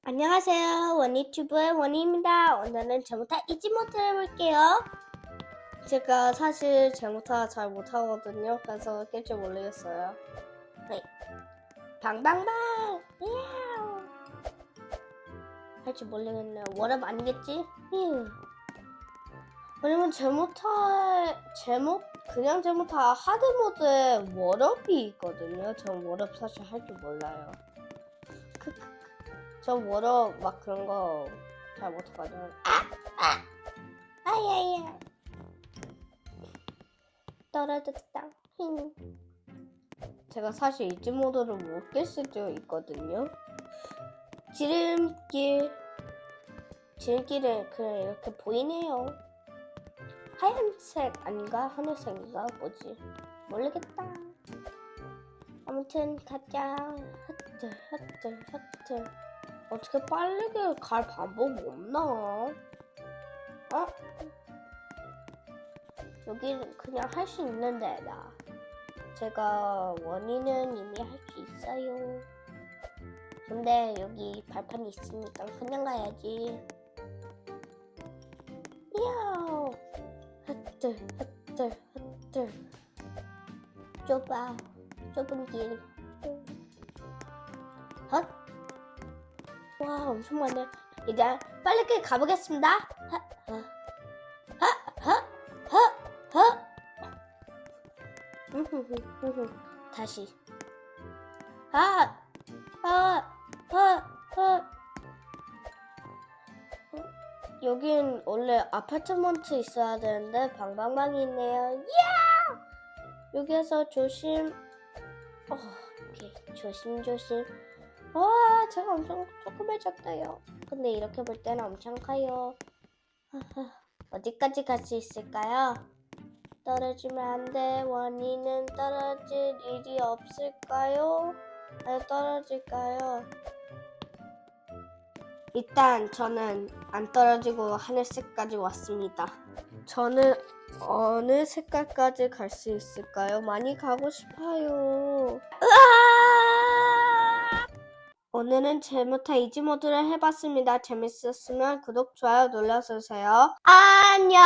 안녕하세요. 원유튜브의 원희입니다. 오늘은 제모타 이지모드 해볼게요. 제가 사실 제모타 잘 못하거든요. 그래서 깰 줄 모르겠어요. 네. 방방방! 할 줄 모르겠네요. 워럽 아니겠지? 왜냐면 그냥 제모타 하드모드에 워럽이 있거든요. 전 워럽 사실 할 줄 몰라요. 저 워럽 막 그런 거 잘 못하거든요. 아야야 떨어졌다. 제가 사실 이지 모드를 못 깰 수도 있거든요. 지름길은 그냥 이렇게 보이네요. 하얀색 아닌가? 하늘색인가? 뭐지? 모르겠다. 아무튼 가자. 하트. 어떻게 빠르게 갈 방법이 없나? 여기는 그냥 할 수 있는데 제가 원인은 이미 할 수 있어요. 근데 여기 발판이 있으니까 그냥 가야지. 이야, 하트. 좁은 길. 헛. 와, 엄청 많네. 이제 빨리 가보겠습니다. 다시. 여긴 원래 아파트먼트 있어야 되는데 방방망이 있네요. 야! 여기에서 조심. 오케이. 조심. 제가 엄청 조그매졌어요. 근데 이렇게 볼 때는 엄청 커요. 어디까지 갈 수 있을까요? 떨어지면 안 돼. 원인은 떨어질 일이 없을까요? 아니, 떨어질까요? 일단 저는 안 떨어지고 하늘색까지 왔습니다. 저는 어느 색깔까지 갈 수 있을까요? 많이 가고 싶어요. 오늘은 제모타 이지모드를 해봤습니다. 재밌었으면 구독, 좋아요 눌러주세요. 안녕!